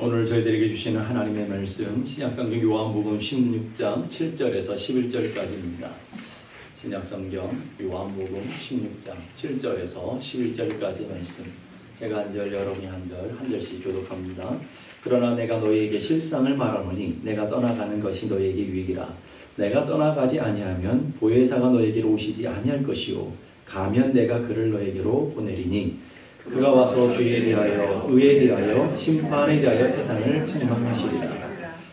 오늘 저희들에게 주시는 하나님의 말씀 신약성경 요한복음 16장 7절에서 11절까지입니다. 신약성경 요한복음 16장 7절에서 11절까지 말씀, 제가 한 절 여러분이 한 절씩 교독합니다. 그러나 내가 너희에게 실상을 말하노니 내가 떠나가는 것이 너희에게 유익이라. 내가 떠나가지 아니하면 보혜사가 너희에게로 오시지 아니할 것이요 가면 내가 그를 너희에게로 보내리니 그가 와서 죄에 대하여 의에 대하여 심판에 대하여 세상을 책망하시리라.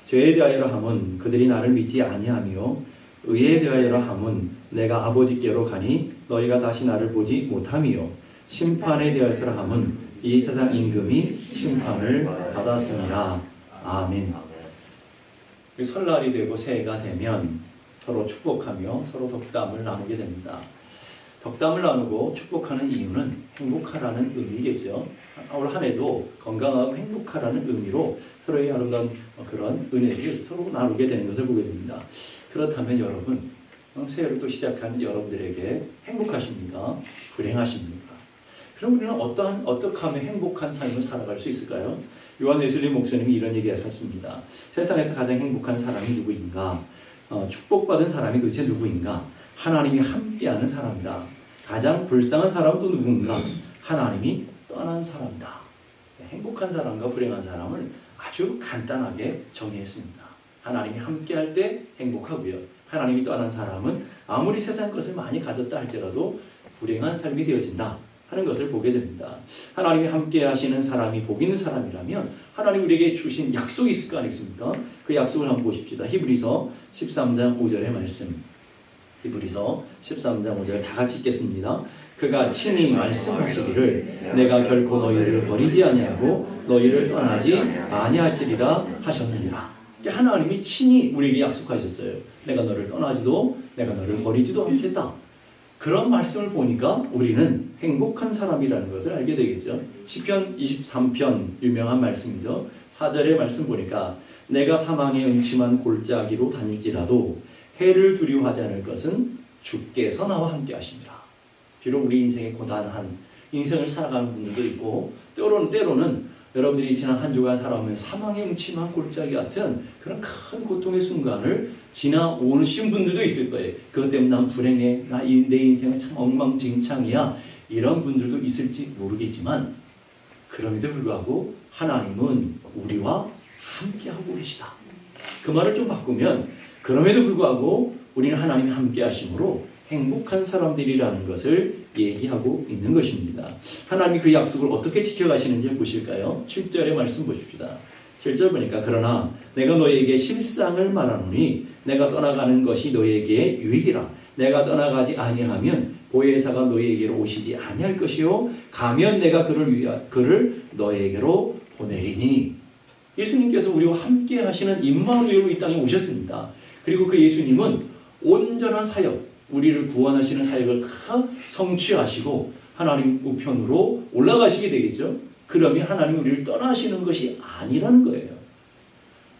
죄에 대하여라 함은 그들이 나를 믿지 아니하며 의에 대하여라 함은 내가 아버지께로 가니 너희가 다시 나를 보지 못하며 심판에 대하여라 함은 이 세상 임금이 심판을 받았습니다. 아멘. 설날이 되고 새해가 되면 서로 축복하며 서로 덕담을 나누게 됩니다. 덕담을 나누고 축복하는 이유는 행복하라는 의미겠죠. 올 한 해도 건강하고 행복하라는 의미로 서로의 아름다운 그런 은혜를 서로 나누게 되는 것을 보게 됩니다. 그렇다면 여러분, 새해를 또 시작한 여러분들에게 행복하십니까? 불행하십니까? 그럼 우리는 어떻게 하면 행복한 삶을 살아갈 수 있을까요? 요한 웨슬리 목사님이 이런 얘기 하셨습니다. 세상에서 가장 행복한 사람이 누구인가? 축복받은 사람이 도대체 누구인가? 하나님이 함께하는 사람이다. 가장 불쌍한 사람은 또 누군가? 하나님이 떠난 사람이다. 행복한 사람과 불행한 사람을 아주 간단하게 정의했습니다. 하나님이 함께할 때 행복하고요. 하나님이 떠난 사람은 아무리 세상 것을 많이 가졌다 할지라도 불행한 삶이 되어진다 하는 것을 보게 됩니다. 하나님이 함께 하시는 사람이 복 있는 사람이라면 하나님 우리에게 주신 약속이 있을 거 아니겠습니까? 그 약속을 한번 보십시다. 히브리서 13장 5절의 말씀. 히브리서 13장 5절 다 같이 읽겠습니다. 그가 친히 말씀하시기를 내가 결코 너희를 버리지 아니하고 너희를 떠나지 아니하시리라 하셨느니라. 하나님이 친히 우리에게 약속하셨어요. 내가 너를 떠나지도 내가 너를 버리지도 않겠다. 그런 말씀을 보니까 우리는 행복한 사람이라는 것을 알게 되겠죠. 시편 23편 유명한 말씀이죠. 4절의 말씀 보니까 내가 사망의 음침한 골짜기로 다닐지라도 해를 두려워하지 않을 것은 주께서 나와 함께 하십니다. 비록 우리 인생의 고단한 인생을 살아가는 분들도 있고 때로는 여러분들이 지난 한 주간 살아오면 사망의 음침한 골짜기 같은 그런 큰 고통의 순간을 지나오신 분들도 있을 거예요. 그것 때문에 난 불행해, 내 인생은 참 엉망진창이야, 이런 분들도 있을지 모르겠지만 그럼에도 불구하고 하나님은 우리와 함께하고 계시다. 그 말을 좀 바꾸면 그럼에도 불구하고 우리는 하나님이 함께 하심으로 행복한 사람들이라는 것을 얘기하고 있는 것입니다. 하나님이 그 약속을 어떻게 지켜가시는지 보실까요? 7절의 말씀 보십시다. 7절 보니까 그러나 내가 너희에게 실상을 말하노니 내가 떠나가는 것이 너희에게 유익이라. 내가 떠나가지 아니하면 보혜사가 너희에게로 오시지 아니할 것이요 가면 내가 그를 너희에게로 보내리니. 예수님께서 우리와 함께 하시는 임마누엘로 이 땅에 오셨습니다. 그리고 그 예수님은 온전한 사역, 우리를 구원하시는 사역을 다 성취하시고 하나님 우편으로 올라가시게 되겠죠. 그러면 하나님 우리를 떠나시는 것이 아니라는 거예요.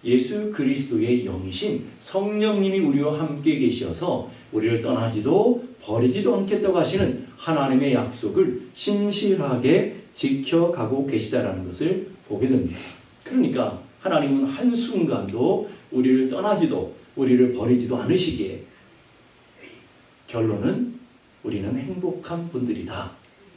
예수 그리스도의 영이신 성령님이 우리와 함께 계셔서 우리를 떠나지도 버리지도 않겠다고 하시는 하나님의 약속을 신실하게 지켜가고 계시다라는 것을 보게 됩니다. 그러니까 하나님은 한순간도 우리를 떠나지도 우리를 버리지도 않으시기에 결론은 우리는 행복한 분들이다.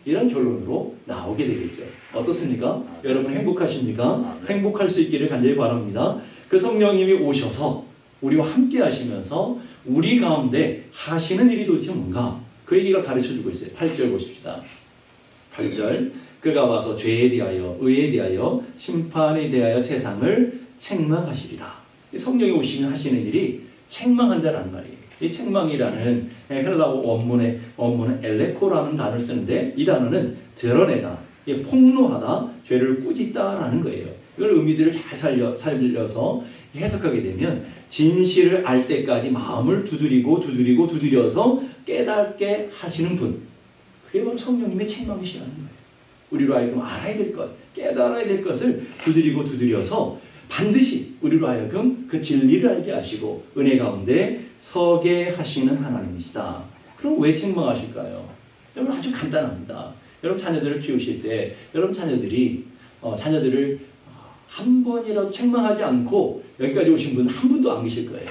이런 결론으로 나오게 되겠죠. 어떻습니까? 여러분 행복하십니까? 행복할 수 있기를 간절히 바랍니다. 그 성령님이 오셔서 우리와 함께 하시면서 우리 가운데 하시는 일이 도대체 뭔가? 그 얘기가 가르쳐주고 있어요. 8절 보십시다. 8절 그가 와서 죄에 대하여 의에 대하여 심판에 대하여 세상을 책망하시리라. 성령이 오시면 하시는 일이 책망한다라는 말이에요. 이 책망이라는 헬라어 원문에 엘레코라는 단어를 쓰는데 이 단어는 드러내다, 폭로하다, 죄를 꾸짖다라는 거예요. 이걸 의미들을 잘 살려서 해석하게 되면 진실을 알 때까지 마음을 두드려서 깨닫게 하시는 분. 그게 바로 성령님의 책망이시라는 거예요. 우리로 하여금 알아야 될 것, 깨달아야 될 것을 두드려서 반드시 우리로 하여금 그 진리를 알게 하시고 은혜 가운데 서게 하시는 하나님이시다. 그럼 왜 책망하실까요? 여러분 아주 간단합니다. 여러분 자녀들을 키우실 때 여러분 자녀들을 한 번이라도 책망하지 않고 여기까지 오신 분 한 분도 안 계실 거예요.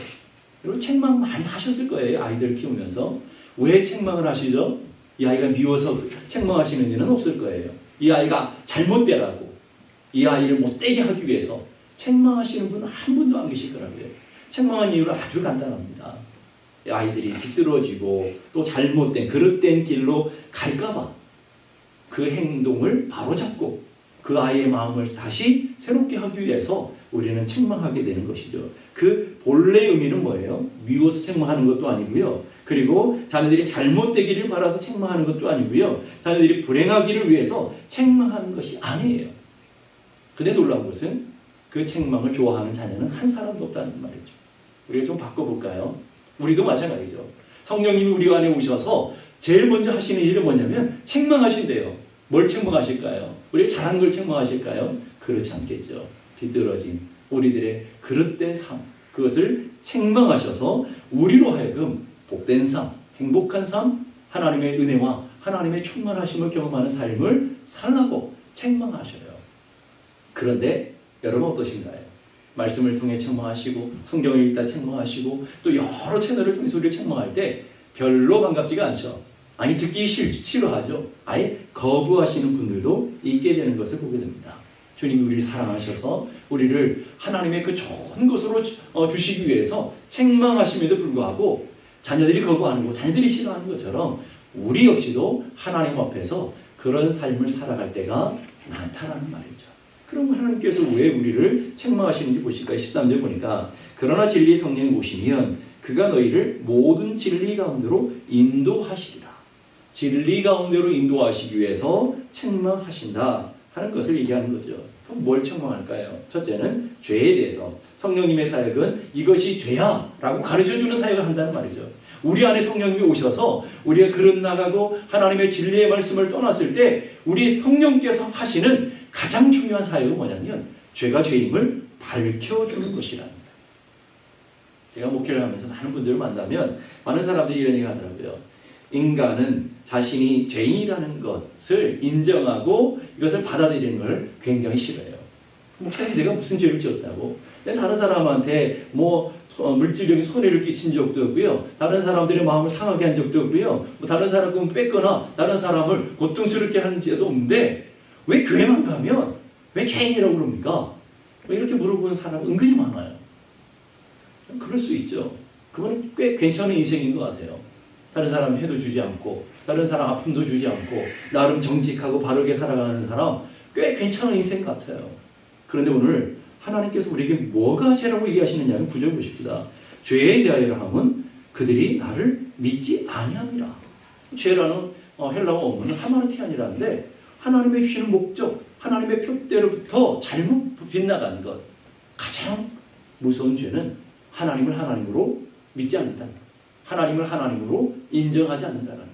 여러분 책망 많이 하셨을 거예요. 아이들 키우면서. 왜 책망을 하시죠? 이 아이가 미워서 책망하시는 일은 없을 거예요. 이 아이가 잘못되라고, 이 아이를 못되게 하기 위해서 책망하시는 분은 한 분도 안 계실 거라고요. 책망한 이유는 아주 간단합니다. 아이들이 비뚤어지고 또 잘못된 그릇된 길로 갈까봐 그 행동을 바로잡고 그 아이의 마음을 다시 새롭게 하기 위해서 우리는 책망하게 되는 것이죠. 그 본래 의미는 뭐예요? 미워서 책망하는 것도 아니고요. 그리고 자녀들이 잘못되기를 바라서 책망하는 것도 아니고요. 자녀들이 불행하기를 위해서 책망하는 것이 아니에요. 근데 놀라운 것은 그 책망을 좋아하는 자녀는 한 사람도 없다는 말이죠. 우리가 좀 바꿔볼까요? 우리도 마찬가지죠. 성령님이 우리 안에 오셔서 제일 먼저 하시는 일이 뭐냐면 책망하신대요. 뭘 책망하실까요? 우리가 잘한 걸 책망하실까요? 그렇지 않겠죠. 비뚤어진 우리들의 그릇된 삶, 그것을 책망하셔서 우리로 하여금 복된 삶, 행복한 삶, 하나님의 은혜와 하나님의 충만하심을 경험하는 삶을 살라고 책망하셔요. 그런데 여러분 어떠신가요? 말씀을 통해 책망하시고 성경을 읽다 책망하시고 또 여러 채널을 통해서 우리를 책망할 때 별로 반갑지가 않죠. 아니 듣기 싫어하죠. 아예 거부하시는 분들도 있게 되는 것을 보게 됩니다. 주님이 우리를 사랑하셔서 우리를 하나님의 그 좋은 것으로 주시기 위해서 책망하심에도 불구하고 자녀들이 거부하는 거, 자녀들이 싫어하는 것처럼 우리 역시도 하나님 앞에서 그런 삶을 살아갈 때가 많다라는 말이죠. 그럼 하나님께서 왜 우리를 책망하시는지 보실까요? 13절 보니까 그러나 진리의 성령이 오시면 그가 너희를 모든 진리 가운데로 인도하시리라. 진리 가운데로 인도하시기 위해서 책망하신다 하는 것을 얘기하는 거죠. 그럼 뭘 책망할까요? 첫째는 죄에 대해서 성령님의 사역은 이것이 죄야 라고 가르쳐주는 사역을 한다는 말이죠. 우리 안에 성령님이 오셔서 우리가 그릇 나가고 하나님의 진리의 말씀을 떠났을 때 우리 성령께서 하시는 가장 중요한 사역은 뭐냐면 죄가 죄임을 밝혀주는 것이랍니다. 제가 목회를 하면서 많은 분들을 만나면 많은 사람들이 이런 얘기 하더라고요. 인간은 자신이 죄인이라는 것을 인정하고 이것을 받아들이는 걸 굉장히 싫어해요. 목사님 내가 무슨 죄를 지었다고? 다른 사람한테 물질적인 손해를 끼친 적도 없고요. 다른 사람들의 마음을 상하게 한 적도 없고요. 다른 사람 꿈 뺏거나 다른 사람을 고통스럽게 하는 죄도 없는데 왜 교회만 가면 왜 죄인이라고 그럽니까? 이렇게 물어보는 사람 은근히 많아요. 그럴 수 있죠. 그거는 꽤 괜찮은 인생인 것 같아요. 다른 사람 해도 주지 않고 다른 사람 아픔도 주지 않고 나름 정직하고 바르게 살아가는 사람 꽤 괜찮은 인생 같아요. 그런데 오늘 하나님께서 우리에게 뭐가 죄라고 얘기하시느냐면 9절 보십시다. 죄에 대하여 함은 그들이 나를 믿지 아니함이라. 죄라는 헬라어 어문은 하마르티안이라는데 하나님의 주시는 목적, 하나님의 표대로부터 잘못 빗나간 것. 가장 무서운 죄는 하나님을 하나님으로 믿지 않는다. 하나님을 하나님으로 인정하지 않는다는 거예요.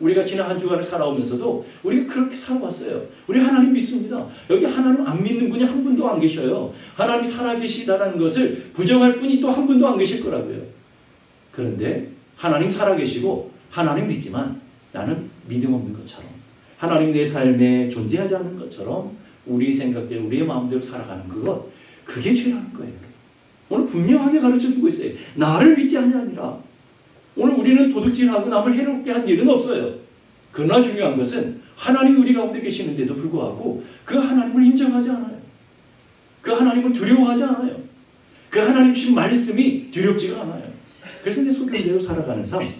우리가 지난 한 주간을 살아오면서도 우리가 그렇게 살아왔어요. 우리 하나님 믿습니다. 여기 하나님 안 믿는 분이 한 분도 안 계셔요. 하나님 살아계시다는 것을 부정할 분이 또 한 분도 안 계실 거라고요. 그런데 하나님 살아계시고 하나님 믿지만 나는 믿음 없는 것처럼 하나님 내 삶에 존재하지 않는 것처럼 우리 생각대로 우리의 마음대로 살아가는 그것, 그게 죄라는 거예요. 오늘 분명하게 가르쳐주고 있어요. 나를 믿지 아니하니라. 오늘 우리는 도둑질하고 남을 해롭게 한 일은 없어요. 그러나 중요한 것은 하나님 우리 가운데 계시는데도 불구하고 그 하나님을 인정하지 않아요. 그 하나님을 두려워하지 않아요. 그 하나님 주신 말씀이 두렵지가 않아요. 그래서 내 소견대로 살아가는 삶.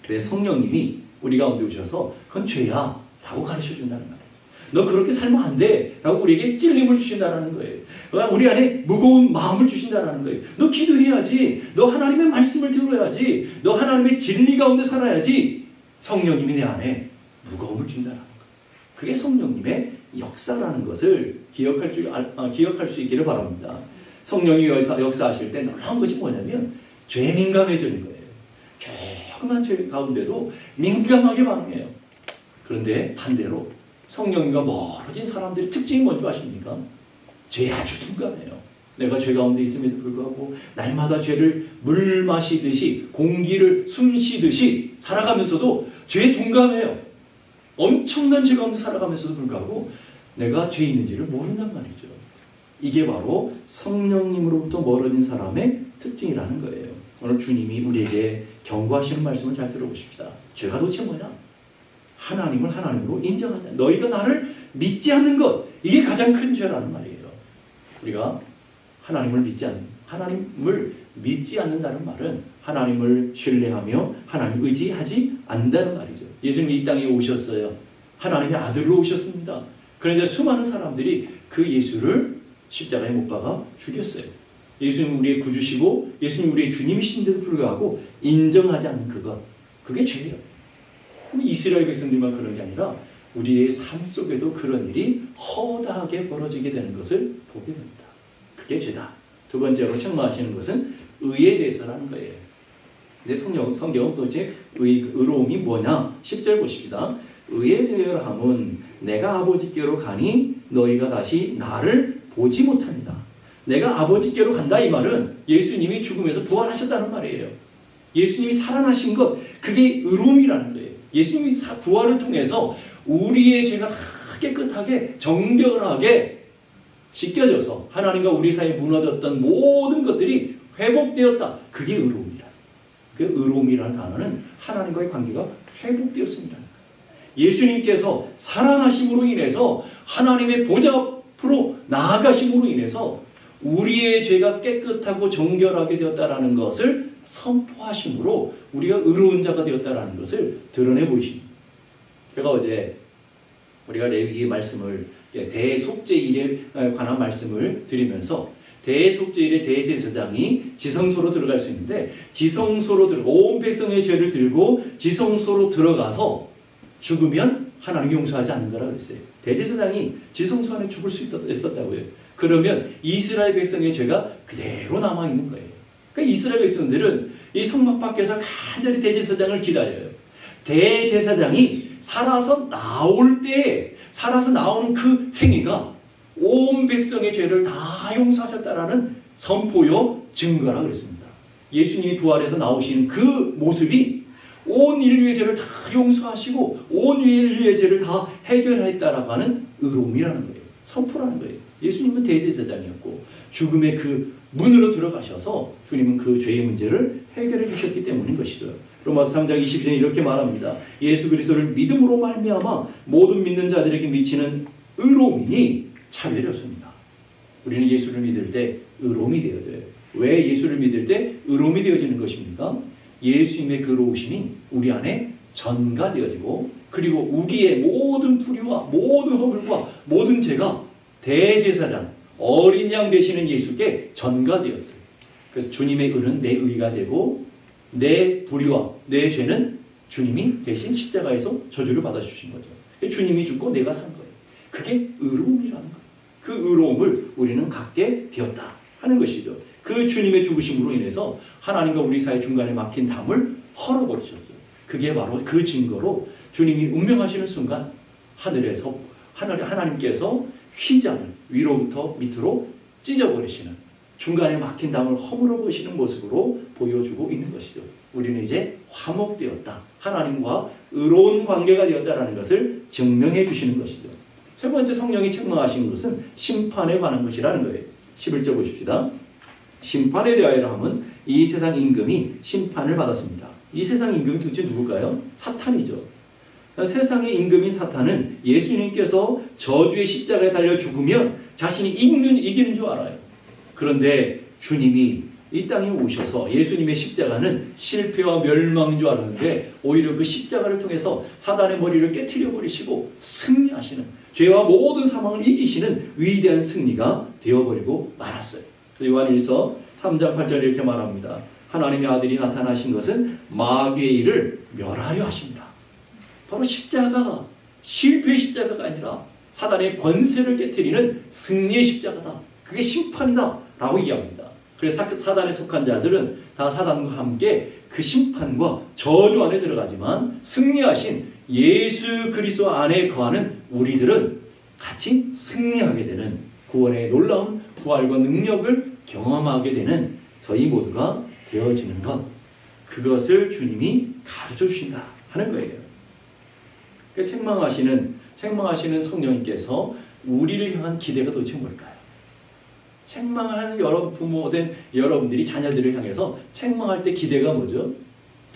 그래서 성령님이 우리 가운데 오셔서 그건 죄야 라고 가르쳐준다는 말이에요. 너 그렇게 살면 안 돼 라고 우리에게 찔림을 주신다는 거예요. 우리 안에 무거운 마음을 주신다는 거예요. 너 기도해야지. 너 하나님의 말씀을 들어야지. 너 하나님의 진리 가운데 살아야지. 성령님이 내 안에 무거움을 준다는 거예요. 그게 성령님의 역사라는 것을 기억할 수 있기를 바랍니다. 성령이 역사하실 때 놀라운 것이 뭐냐면 죄에 민감해지는 거예요. 조그만 죄 가운데도 민감하게 반응해요. 그런데 반대로 성령님과 멀어진 사람들의 특징이 뭔지 아십니까? 죄에 아주 둔감해요. 내가 죄 가운데 있음에도 불구하고 날마다 죄를 물 마시듯이 공기를 숨 쉬듯이 살아가면서도 죄에 둔감해요. 엄청난 죄 가운데 살아가면서도 불구하고 내가 죄 있는지를 모른단 말이죠. 이게 바로 성령님으로부터 멀어진 사람의 특징이라는 거예요. 오늘 주님이 우리에게 경고하시는 말씀을 잘 들어보십시다. 죄가 도대체 뭐냐? 하나님을 하나님으로 인정하자. 너희가 나를 믿지 않는 것, 이게 가장 큰 죄라는 말이에요. 우리가 하나님을 믿지 않는다는 말은 하나님을 신뢰하며 하나님을 의지하지 않는다는 말이죠. 예수님이 이 땅에 오셨어요. 하나님의 아들로 오셨습니다. 그런데 수많은 사람들이 그 예수를 십자가에 못 박아 죽였어요. 예수님 우리의 구주시고 예수님 우리의 주님이신데도 불구하고 인정하지 않는 그것, 그게 죄예요. 이스라엘 백성들만 그런 게 아니라 우리의 삶 속에도 그런 일이 허다하게 벌어지게 되는 것을 보게 됩니다. 그게 죄다. 두 번째로 책망하시는 것은 의에 대해서라는 거예요. 근데 성경은 도대체 의로움이 뭐냐? 10절 보십시다. 의에 대하여 함은 내가 아버지께로 가니 너희가 다시 나를 보지 못합니다. 내가 아버지께로 간다, 이 말은 예수님이 죽음에서 부활하셨다는 말이에요. 예수님이 살아나신 것, 그게 의로움이라는 거예요. 예수님이 부활을 통해서 우리의 죄가 다 깨끗하게 정결하게 씻겨져서 하나님과 우리 사이에 무너졌던 모든 것들이 회복되었다. 그게 의로움이라. 그 의로움이라는 단어는 하나님과의 관계가 회복되었습니다. 예수님께서 살아나심으로 인해서 하나님의 보좌 앞으로 나아가심으로 인해서 우리의 죄가 깨끗하고 정결하게 되었다라는 것을 선포하심으로 우리가 의로운 자가 되었다라는 것을 드러내 보이십니다. 제가 어제 우리가 레위기의 말씀을 대속죄일에 관한 말씀을 드리면서 대속죄일에 대제사장이 지성소로 들어갈 수 있는데 온 백성의 죄를 들고 지성소로 들어가서 죽으면 하나님이 용서하지 않는 거라 그랬어요. 대제사장이 지성소 안에 죽을 수 있었다고요. 그러면 이스라엘 백성의 죄가 그대로 남아있는 거예요. 그러니까 이스라엘 백성들은 이 성막 밖에서 간절히 대제사장을 기다려요. 대제사장이 살아서 나올 때, 살아서 나오는 그 행위가 온 백성의 죄를 다 용서하셨다라는 선포요 증거라 그랬습니다. 예수님이 부활해서 나오시는 그 모습이 온 인류의 죄를 다 용서하시고 온 인류의 죄를 다 해결했다라고 하는 의로움이라는 거예요. 선포라는 거예요. 예수님은 대제사장이었고 죽음의 그 문으로 들어가셔서 주님은 그 죄의 문제를 해결해 주셨기 때문인 것이죠. 로마서 3장 22절에 이렇게 말합니다. 예수 그리스도를 믿음으로 말미암아 모든 믿는 자들에게 미치는 의로움이니 차별이 없습니다. 우리는 예수를 믿을 때 의로움이 되어져요. 왜 예수를 믿을 때 의로움이 되어지는 것입니까? 예수님의 그 의로우심이 우리 안에 전가되어지고 그리고 우리의 모든 불의와 모든 허물과 모든 죄가 대제사장 어린 양 되시는 예수께 전가되었어요. 그래서 주님의 의는 내 의가 되고 내 불의와 내 죄는 주님이 대신 십자가에서 저주를 받아주신 거죠. 주님이 죽고 내가 산 거예요. 그게 의로움이라는 거예요. 그 의로움을 우리는 갖게 되었다 하는 것이죠. 그 주님의 죽으심으로 인해서 하나님과 우리 사이 중간에 막힌 담을 헐어버리셨죠. 그게 바로 그 증거로 주님이 운명하시는 순간 하늘에서 하나님께서 휘장을 위로부터 밑으로 찢어버리시는 중간에 막힌 담을 허물어 보시는 모습으로 보여주고 있는 것이죠. 우리는 이제 화목되었다. 하나님과 의로운 관계가 되었다라는 것을 증명해 주시는 것이죠. 세 번째 성령이 책망하신 것은 심판에 관한 것이라는 거예요. 11절 보십시다. 심판에 대하여 함은 이 세상 임금이 심판을 받았습니다. 이 세상 임금이 도대체 누굴까요? 사탄이죠. 세상의 임금인 사탄은 예수님께서 저주의 십자가에 달려 죽으면 자신이 이기는 줄 알아요. 그런데 주님이 이 땅에 오셔서 예수님의 십자가는 실패와 멸망인 줄 알았는데 오히려 그 십자가를 통해서 사단의 머리를 깨트려 버리시고 승리하시는 죄와 모든 사망을 이기시는 위대한 승리가 되어버리고 말았어요. 요한일서 3장 8절에 이렇게 말합니다. 하나님의 아들이 나타나신 것은 마귀의 일을 멸하려 하십니다. 바로 십자가가 실패의 십자가가 아니라 사단의 권세를 깨트리는 승리의 십자가다. 그게 심판이다 라고 이야기합니다. 그래서 사단에 속한 자들은 다 사단과 함께 그 심판과 저주 안에 들어가지만 승리하신 예수 그리스도 안에 거하는 우리들은 같이 승리하게 되는 구원의 놀라운 부활과 능력을 경험하게 되는 저희 모두가 되어지는 것, 그것을 주님이 가르쳐 주신다 하는 거예요. 책망하시는 성령님께서 우리를 향한 기대가 도대체 뭘까요? 책망하는 여러분 부모된 여러분들이 자녀들을 향해서 책망할 때 기대가 뭐죠?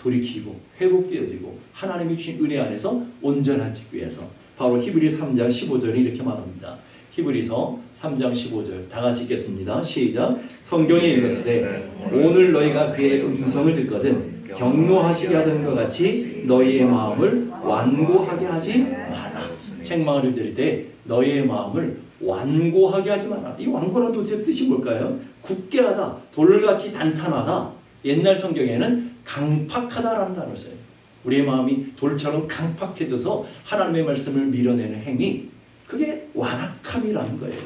돌이키고 회복되어지고 하나님이 주신 은혜 안에서 온전하기 위해서. 바로 히브리서 3장 15절이 이렇게 말합니다. 히브리서 3장 15절 다 같이 읽겠습니다. 시작. 성경에 읽었으되 오늘 너희가 그의 음성을 듣거든 경노하시게 하던 것 같이 너희의 마음을 완고하게 하지 마라. 책망을 들을 때 너희의 마음을 완고하게 하지 마라. 이 완고란 도대체 뜻이 뭘까요? 굳게 하다, 돌같이 단단하다. 옛날 성경에는 강팍하다라는 단어를 써요. 우리의 마음이 돌처럼 강팍해져서 하나님의 말씀을 밀어내는 행위, 그게 완악함이라는 거예요.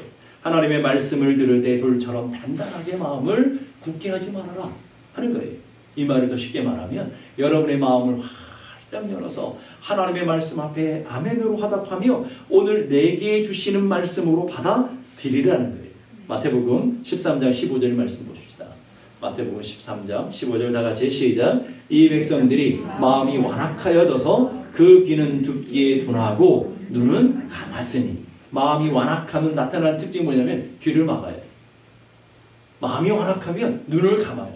하나님의 말씀을 들을 때 돌처럼 단단하게 마음을 굳게 하지 말아라 하는 거예요. 이 말을 더 쉽게 말하면 여러분의 마음을 활짝 열어서 하나님의 말씀 앞에 아멘으로 화답하며 오늘 내게 주시는 말씀으로 받아들이라는 거예요. 마태복음 13장 15절 말씀 보십시다. 마태복음 13장 15절 다 같이 시작. 이 백성들이 마음이 완악하여져서 그 귀는 듣기에 둔하고 눈은 감았으니. 마음이 완악하면 나타나는 특징이 뭐냐면 귀를 막아요. 마음이 완악하면 눈을 감아요.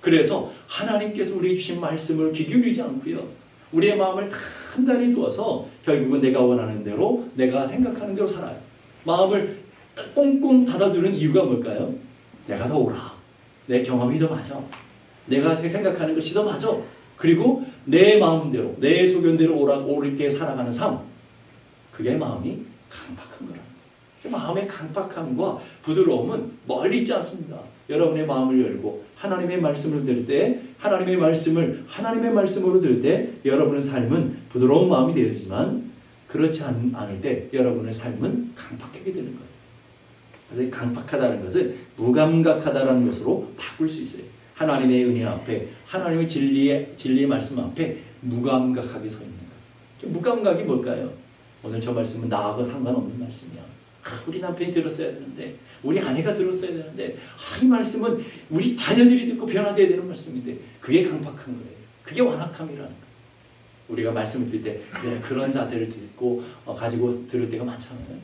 그래서 하나님께서 우리에게 주신 말씀을 귀 기울이지 않고요. 우리의 마음을 단단히 두어서 결국은 내가 원하는 대로 내가 생각하는 대로 살아요. 마음을 꽁꽁 닫아두는 이유가 뭘까요? 내가 더 옳아. 내 경험이 더 맞아. 내가 생각하는 것이 더 맞아. 그리고 내 마음대로 내 소견대로 옳게 살아가는 삶. 그게 마음이 강팍한 거라. 마음의 강팍함과 부드러움은 멀리 있지 않습니다. 여러분의 마음을 열고 하나님의 말씀을 들을 때 하나님의 말씀으로 들을 때 여러분의 삶은 부드러운 마음이 되어지지만 그렇지 않을 때 여러분의 삶은 강팍하게 되는 거예요. 그래서 강팍하다는 것은 무감각하다라는 것으로 바꿀 수 있어요. 하나님의 은혜 앞에 하나님의 진리의 말씀 앞에 무감각하게 서 있는 거예요. 무감각이 뭘까요? 오늘 저 말씀은 나하고 상관없는 말씀이야. 우리 남편이 들었어야 되는데 우리 아내가 들었어야 되는데 이 말씀은 우리 자녀들이 듣고 변화되어야 되는 말씀인데 그게 강팍한 거예요. 그게 완악함이라는 거예요. 우리가 말씀을 들을 때 그런 자세를 듣고 가지고 들을 때가 많잖아요.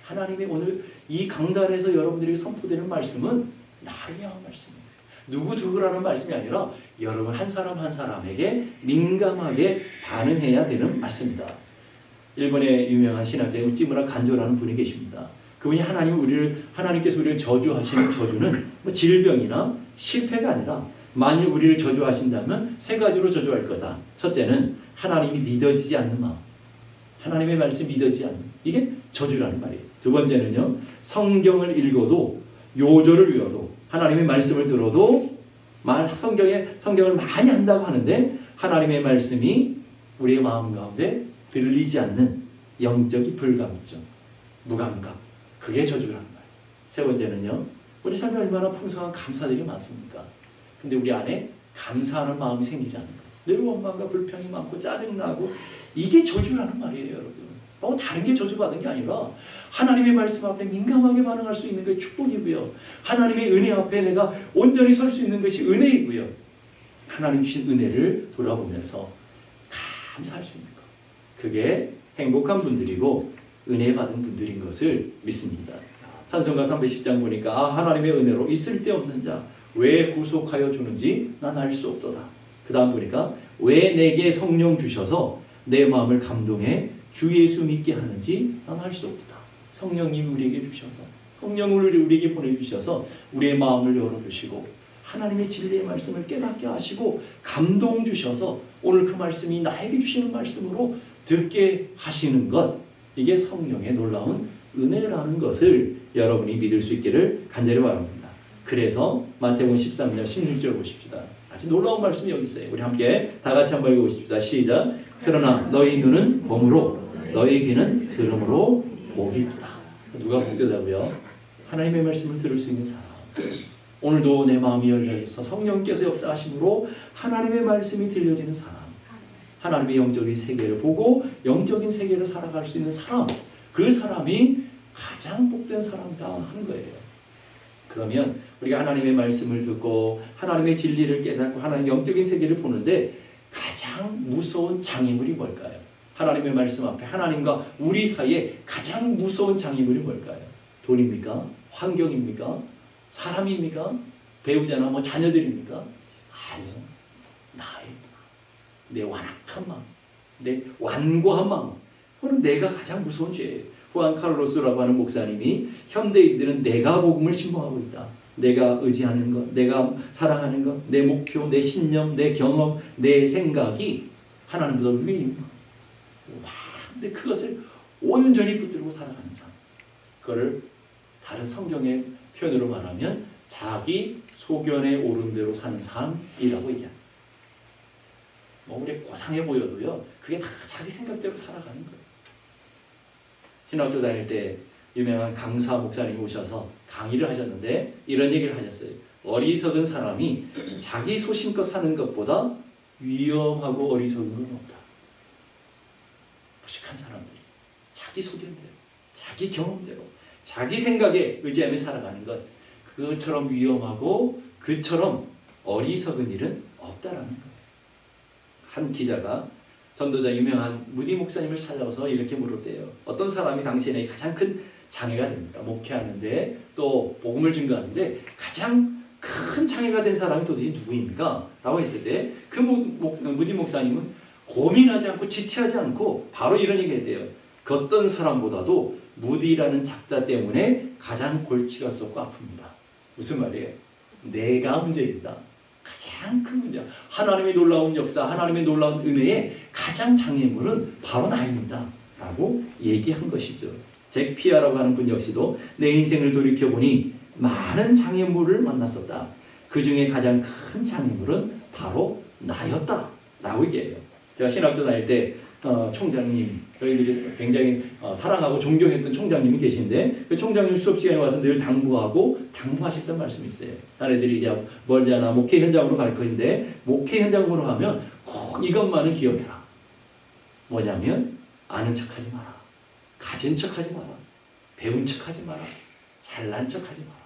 하나님이 오늘 이 강단에서 여러분들에게 선포되는 말씀은 나를 향한 말씀이에요. 누구라는 말씀이 아니라 여러분 한 사람 한 사람에게 민감하게 반응해야 되는 말씀입니다. 일본의 유명한 신학자 우찌무라 간조라는 분이 계십니다. 그분이 하나님께서 우리를 저주하시는 저주는 질병이나 실패가 아니라 만일 우리를 저주하신다면 세 가지로 저주할 거다. 첫째는 하나님이 믿어지지 않는 마음. 하나님의 말씀이 믿어지지 않는. 이게 저주라는 말이에요. 두 번째는요. 성경을 읽어도 요절을 외워도 하나님의 말씀을 들어도 성경을 많이 한다고 하는데 하나님의 말씀이 우리의 마음 가운데 들리지 않는 영적인 불감정, 무감각. 그게 저주라는 말이에요. 세 번째는요. 우리 삶에 얼마나 풍성한 감사들이 많습니까? 근데 우리 안에 감사하는 마음이 생기지 않는 거예요. 늘 원망과 불평이 많고 짜증나고 이게 저주라는 말이에요, 여러분. 다른 게 저주받은 게 아니라 하나님의 말씀 앞에 민감하게 반응할 수 있는 게 축복이고요. 하나님의 은혜 앞에 내가 온전히 설 수 있는 것이 은혜이고요. 하나님 주신 은혜를 돌아보면서 감사할 수 있는 것. 그게 행복한 분들이고 은혜 받은 분들인 것을 믿습니다. 찬송가 310장 보니까 하나님의 은혜로 있을 데 없는 자 왜 구속하여 주는지 난 알 수 없도다. 그 다음 보니까 왜 내게 성령 주셔서 내 마음을 감동해 주 예수 믿게 하는지 난 알 수 없다. 성령님 우리에게 주셔서 성령을 우리에게 보내주셔서 우리의 마음을 열어주시고 하나님의 진리의 말씀을 깨닫게 하시고 감동 주셔서 오늘 그 말씀이 나에게 주시는 말씀으로 듣게 하시는 것, 이게 성령의 놀라운 은혜라는 것을 여러분이 믿을 수 있기를 간절히 바랍니다. 그래서 마태복음 13장 16절 보십시다. 아주 놀라운 말씀이 여기 있어요. 우리 함께 다 같이 한번 읽어보십시다. 시작. 그러나 너희 눈은 봄으로 너희 귀는 들음으로 복이 있다. 누가 복되다고요? 하나님의 말씀을 들을 수 있는 사람. 오늘도 내 마음이 열려있어 성령께서 역사하심으로 하나님의 말씀이 들려지는 사람. 하나님의 영적인 세계를 보고 영적인 세계를 살아갈 수 있는 사람. 그 사람이 가장 복된 사람이다 하는 거예요. 그러면 우리가 하나님의 말씀을 듣고 하나님의 진리를 깨닫고 하나님의 영적인 세계를 보는데 가장 무서운 장애물이 뭘까요? 하나님의 말씀 앞에 하나님과 우리 사이에 가장 무서운 장애물이 뭘까요? 돈입니까? 환경입니까? 사람입니까? 배우자나 뭐 자녀들입니까? 아니요. 내 완악한 마음, 내 완고한 마음, 그건 내가 가장 무서운 죄예요. 후안 카를로스라고 하는 목사님이 현대인들은 내가 복음을 신봉하고 있다. 내가 의지하는 것, 내가 사랑하는 것, 내 목표, 내 신념, 내 경험, 내 생각이 하나님보다 위에 있는 것. 근데 그것을 온전히 붙들고 살아가는 삶. 그거를 다른 성경의 표현으로 말하면 자기 소견에 오른 대로 사는 삶이라고 얘기합니다. 뭐 우리 고상해 보여도요, 그게 다 자기 생각대로 살아가는 거예요. 신학교 다닐 때 유명한 강사 목사님이 오셔서 강의를 하셨는데 이런 얘기를 하셨어요. 어리석은 사람이 자기 소신껏 사는 것보다 위험하고 어리석은 건 없다. 무식한 사람들이 자기 소견대로, 자기 경험대로, 자기 생각에 의지하며 살아가는 것, 그처럼 위험하고 그처럼 어리석은 일은 없다라는 거예요. 한 기자가 전도자 유명한 무디 목사님을 찾아와서 이렇게 물었대요. 어떤 사람이 당신에게 가장 큰 장애가 됩니까? 목회하는데 또 복음을 증거하는데 가장 큰 장애가 된 사람이 도대체 누구입니까? 라고 했을 때 그 무디 목사님은 고민하지 않고 지체하지 않고 바로 이런 얘기 했대요. 그 어떤 사람보다도 무디라는 작자 때문에 가장 골치가 썩고 아픕니다. 무슨 말이에요? 내가 문제입니다. 가장 큰 문제. 하나님의 놀라운 역사, 하나님의 놀라운 은혜의 가장 장애물은 바로 나입니다. 라고 얘기한 것이죠. 잭 피아라고 하는 분 역시도 내 인생을 돌이켜보니 많은 장애물을 만났었다. 그 중에 가장 큰 장애물은 바로 나였다. 라고 얘기해요. 제가 신학교 다닐 때 총장님, 저희들이 굉장히 사랑하고 존경했던 총장님이 계신데 그 총장님 수업 시간에 와서 늘 당부하셨던 말씀이 있어요. 자네들이 이제 멀지 않아 목회 현장으로 갈 건데 목회 현장으로 가면 꼭 이것만은 기억해라. 뭐냐면 아는 척하지 마라. 가진 척하지 마라. 배운 척하지 마라. 잘난 척하지 마라.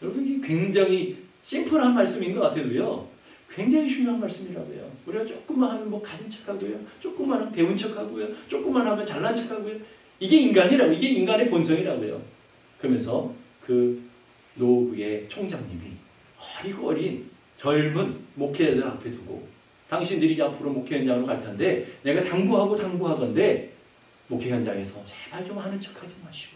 여러분 이게 굉장히 심플한 말씀인 것 같아도요. 굉장히 중요한 말씀이라고요. 우리가 조금만 하면 뭐 가진 척하고요. 조금만 하면 배운 척하고요. 조금만 하면 잘난 척하고요. 이게 인간이라고. 이게 인간의 본성이라고요. 그러면서 그 노부의 총장님이 어리고 어린 젊은 목회자들 앞에 두고 당신들이 이제 앞으로 목회 현장으로 갈 텐데 내가 당부하건대 목회 현장에서 제발 좀 하는 척하지 마시오.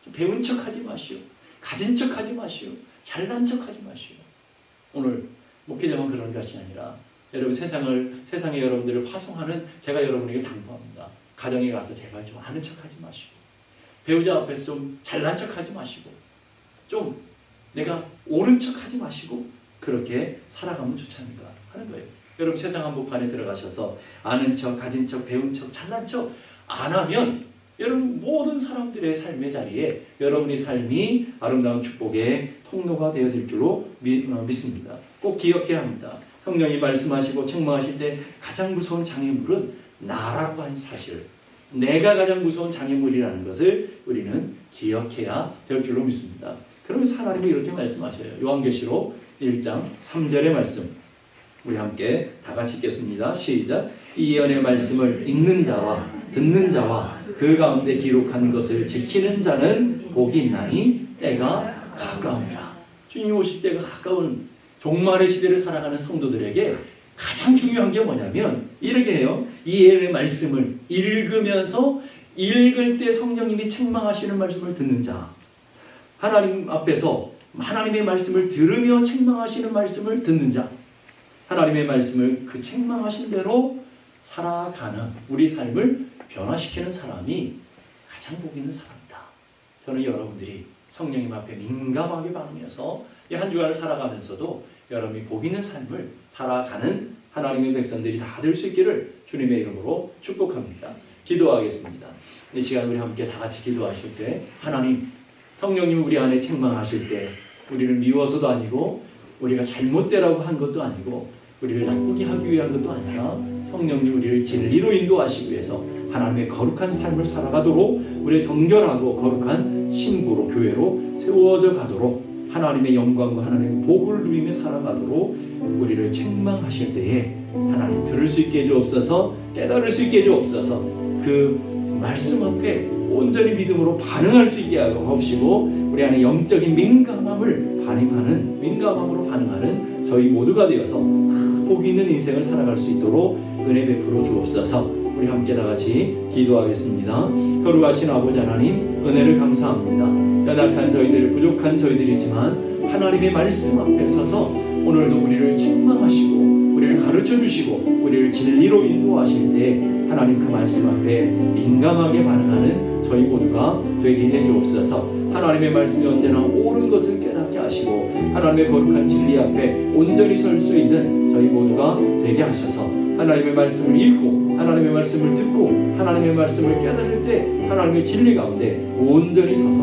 좀 배운 척하지 마시오. 가진 척하지 마시오. 잘난 척하지 마시오. 오늘 목회자만 그런 것이 아니라 여러분 세상에 여러분들을 파송하는 제가 여러분에게 당부합니다. 가정에 가서 제발 좀 아는 척하지 마시고 배우자 앞에서 좀 잘난 척하지 마시고 좀 내가 옳은 척하지 마시고 그렇게 살아가면 좋지 않을까 하는 거예요. 여러분 세상 한복판에 들어가셔서 아는 척, 가진 척, 배운 척, 잘난 척 안 하면 여러분 모든 사람들의 삶의 자리에 여러분의 삶이 아름다운 축복의 통로가 되어질 줄로 믿습니다. 꼭 기억해야 합니다. 성령이 말씀하시고 책망하실 때 가장 무서운 장애물은 나라고 하는 사실, 내가 가장 무서운 장애물이라는 것을 우리는 기억해야 될 줄로 믿습니다. 그러면서 하나님이 이렇게 말씀하셔요. 요한계시록 1장 3절의 말씀 우리 함께 다 같이 읽겠습니다. 시작. 이 예언의 말씀을 읽는 자와 듣는 자와 그 가운데 기록한 것을 지키는 자는 복이 있나니 때가 가까우니라. 주님 오실 때가 가까운 종말의 시대를 살아가는 성도들에게 가장 중요한 게 뭐냐면 이렇게 해요. 이 예언의 말씀을 읽으면서 읽을 때 성령님이 책망하시는 말씀을 듣는 자, 하나님 앞에서 하나님의 말씀을 들으며 책망하시는 말씀을 듣는 자, 하나님의 말씀을 그 책망하신 대로 살아가는 우리 삶을 변화시키는 사람이 가장 복 있는 사람이다. 저는 여러분들이 성령님 앞에 민감하게 반응해서 이 한 주간을 살아가면서도 여러분이 복 있는 삶을 살아가는 하나님의 백성들이 다 될 수 있기를 주님의 이름으로 축복합니다. 기도하겠습니다. 이 시간 우리 함께 다 같이 기도하실 때 하나님, 성령님 우리 안에 책망하실 때 우리를 미워서도 아니고 우리가 잘못되라고 한 것도 아니고 우리를 나쁘게 하기 위한 것도 아니라 성령님 우리를 진리로 인도하시기 위해서 하나님의 거룩한 삶을 살아가도록 우리의 정결하고 거룩한 신부로 교회로 세워져 가도록 하나님의 영광과 하나님의 복을 누리며 살아가도록 우리를 책망하실 때에 하나님 들을 수 있게 해주옵소서, 깨달을 수 있게 해주옵소서. 그 말씀 앞에 온전히 믿음으로 반응할 수 있게 하옵시고 우리 안에 영적인 민감함으로 반응하는 저희 모두가 되어서 복이 있는 인생을 살아갈 수 있도록 은혜 베풀어 주옵소서. 우리 함께 다 같이 기도하겠습니다. 거룩하신 아버지 하나님, 은혜를 감사합니다. 연약한 저희들, 부족한 저희들이지만 하나님의 말씀 앞에 서서 오늘도 우리를 책망하시고 우리를 가르쳐 주시고 우리를 진리로 인도하실 때 하나님 그 말씀 앞에 민감하게 반응하는 저희 모두가 되게 해 주옵소서. 하나님의 말씀이 언제나 옳은 것을 깨닫게 하시고 하나님의 거룩한 진리 앞에 온전히 설 수 있는 저희 모두가 되게 하셔서 하나님의 말씀을 읽고 하나님의 말씀을 듣고 하나님의 말씀을 깨달을 때 하나님의 진리 가운데 온전히 서서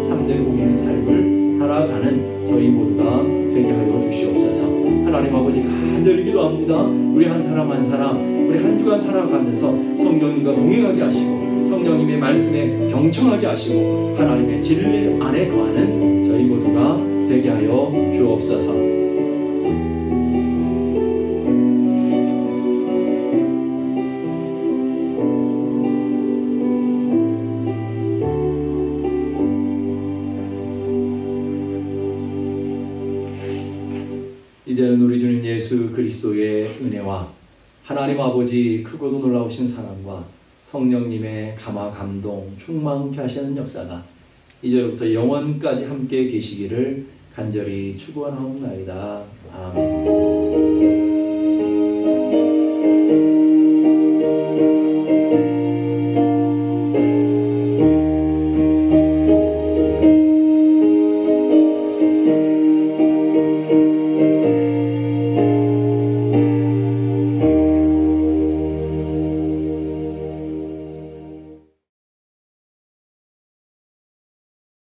참된 복 있는 삶을 살아가는 저희 모두가 되게 하여 주시옵소서. 하나님 아버지 간절히 기도합니다. 우리 한 사람 한 사람 우리 한 주간 살아가면서 성령님과 동행하게 하시고 성령님의 말씀에 경청하게 하시고 하나님의 진리 안에 거하는 저희 모두가 되게 하여 주옵소서. 이제는 우리 주님 예수 그리스도의 은혜와 하나님 아버지 크고도 놀라우신 사랑과 성령님의 감화 감동 충만케 하시는 역사가 이제부터 영원까지 함께 계시기를 간절히 축원하옵나이다. 아멘.